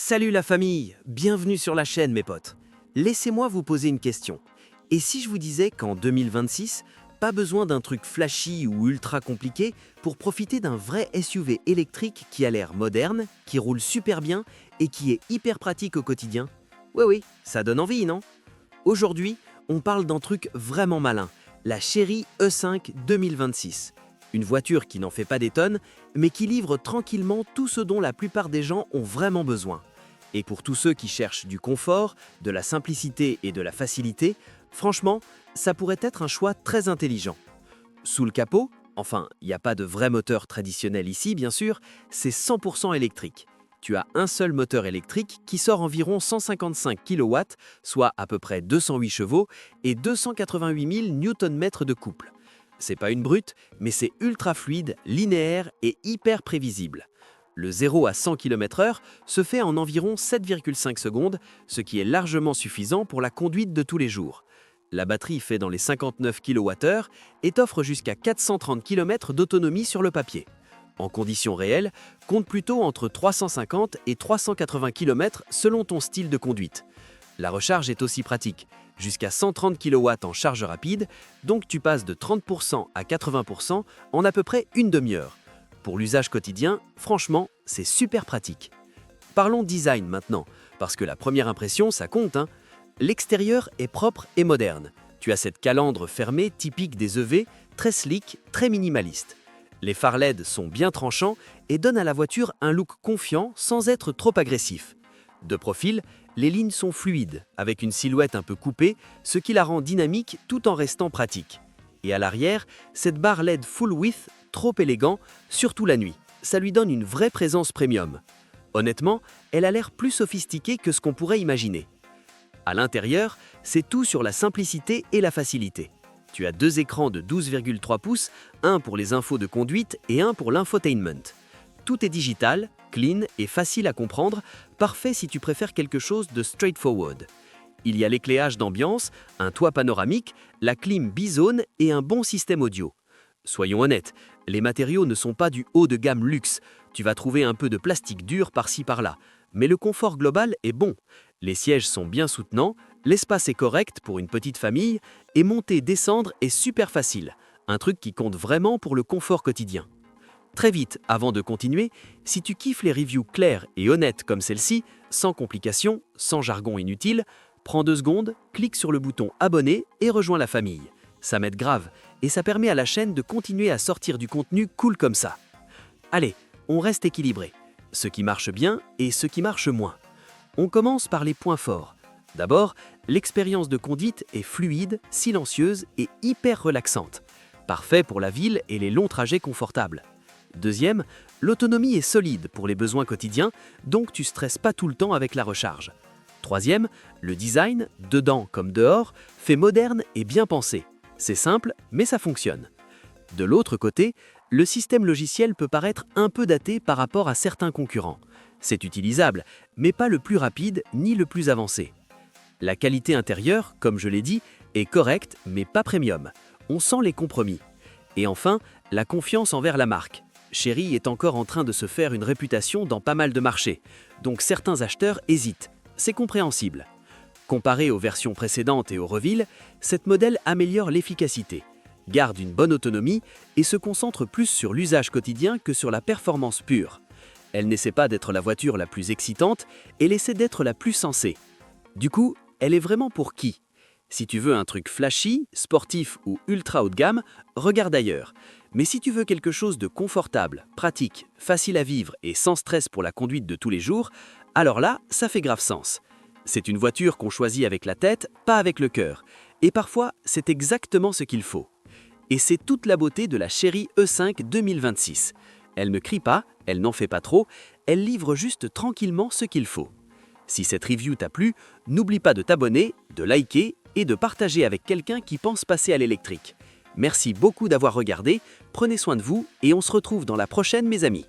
Salut la famille, bienvenue sur la chaîne mes potes. Laissez-moi vous poser une question. Et si je vous disais qu'en 2026, pas besoin d'un truc flashy ou ultra compliqué pour profiter d'un vrai SUV électrique qui a l'air moderne, qui roule super bien et qui est hyper pratique au quotidien? Oui, ça donne envie, non? Aujourd'hui, on parle d'un truc vraiment malin, la Chery E5 2026. Une voiture qui n'en fait pas des tonnes, mais qui livre tranquillement tout ce dont la plupart des gens ont vraiment besoin. Et pour tous ceux qui cherchent du confort, de la simplicité et de la facilité, franchement, ça pourrait être un choix très intelligent. Sous le capot, enfin, il n'y a pas de vrai moteur traditionnel ici, bien sûr, c'est 100% électrique. Tu as un seul moteur électrique qui sort environ 155 kW, soit à peu près 208 chevaux et 288 000 Nm de couple. C'est pas une brute, mais c'est ultra fluide, linéaire et hyper prévisible. Le 0 à 100 km/h se fait en environ 7,5 secondes, ce qui est largement suffisant pour la conduite de tous les jours. La batterie fait dans les 59 kWh et t'offre jusqu'à 430 km d'autonomie sur le papier. En conditions réelles, compte plutôt entre 350 et 380 km selon ton style de conduite. La recharge est aussi pratique, jusqu'à 130 kW en charge rapide, donc tu passes de 30% à 80% en à peu près une demi-heure. Pour l'usage quotidien, franchement, c'est super pratique. Parlons design maintenant, parce que la première impression, ça compte, hein. L'extérieur est propre et moderne. Tu as cette calandre fermée typique des EV, très slick, très minimaliste. Les phares LED sont bien tranchants et donnent à la voiture un look confiant sans être trop agressif. De profil, les lignes sont fluides, avec une silhouette un peu coupée, ce qui la rend dynamique tout en restant pratique. Et à l'arrière, cette barre LED full width, trop élégant, surtout la nuit. Ça lui donne une vraie présence premium. Honnêtement, elle a l'air plus sophistiquée que ce qu'on pourrait imaginer. À l'intérieur, c'est tout sur la simplicité et la facilité. Tu as deux écrans de 12,3 pouces, un pour les infos de conduite et un pour l'infotainment. Tout est digital, clean et facile à comprendre, parfait si tu préfères quelque chose de straightforward. Il y a l'éclairage d'ambiance, un toit panoramique, la clim bizone et un bon système audio. Soyons honnêtes, les matériaux ne sont pas du haut de gamme luxe. Tu vas trouver un peu de plastique dur par-ci par-là, mais le confort global est bon. Les sièges sont bien soutenants, l'espace est correct pour une petite famille et monter-descendre est super facile, un truc qui compte vraiment pour le confort quotidien. Très vite, avant de continuer, si tu kiffes les reviews claires et honnêtes comme celle-ci, sans complications, sans jargon inutile, prends 2 secondes, clique sur le bouton abonner et rejoins la famille. Ça m'aide grave et ça permet à la chaîne de continuer à sortir du contenu cool comme ça. Allez, on reste équilibré. Ce qui marche bien et ce qui marche moins. On commence par les points forts. D'abord, l'expérience de conduite est fluide, silencieuse et hyper relaxante. Parfait pour la ville et les longs trajets confortables. Deuxième, l'autonomie est solide pour les besoins quotidiens, donc tu stresses pas tout le temps avec la recharge. Troisième, le design, dedans comme dehors, fait moderne et bien pensé. C'est simple, mais ça fonctionne. De l'autre côté, le système logiciel peut paraître un peu daté par rapport à certains concurrents. C'est utilisable, mais pas le plus rapide ni le plus avancé. La qualité intérieure, comme je l'ai dit, est correcte, mais pas premium. On sent les compromis. Et enfin, la confiance envers la marque. Chery est encore en train de se faire une réputation dans pas mal de marchés, donc certains acheteurs hésitent. C'est compréhensible. Comparé aux versions précédentes et au Reville, cette modèle améliore l'efficacité, garde une bonne autonomie et se concentre plus sur l'usage quotidien que sur la performance pure. Elle n'essaie pas d'être la voiture la plus excitante, elle essaie d'être la plus sensée. Du coup, elle est vraiment pour qui? Si tu veux un truc flashy, sportif ou ultra haut de gamme, regarde ailleurs. Mais si tu veux quelque chose de confortable, pratique, facile à vivre et sans stress pour la conduite de tous les jours, alors là, ça fait grave sens. C'est une voiture qu'on choisit avec la tête, pas avec le cœur. Et parfois, c'est exactement ce qu'il faut. Et c'est toute la beauté de la Chery E5 2026. Elle ne crie pas, elle n'en fait pas trop, elle livre juste tranquillement ce qu'il faut. Si cette review t'a plu, n'oublie pas de t'abonner, de liker et de partager avec quelqu'un qui pense passer à l'électrique. Merci beaucoup d'avoir regardé, prenez soin de vous et on se retrouve dans la prochaine mes amis.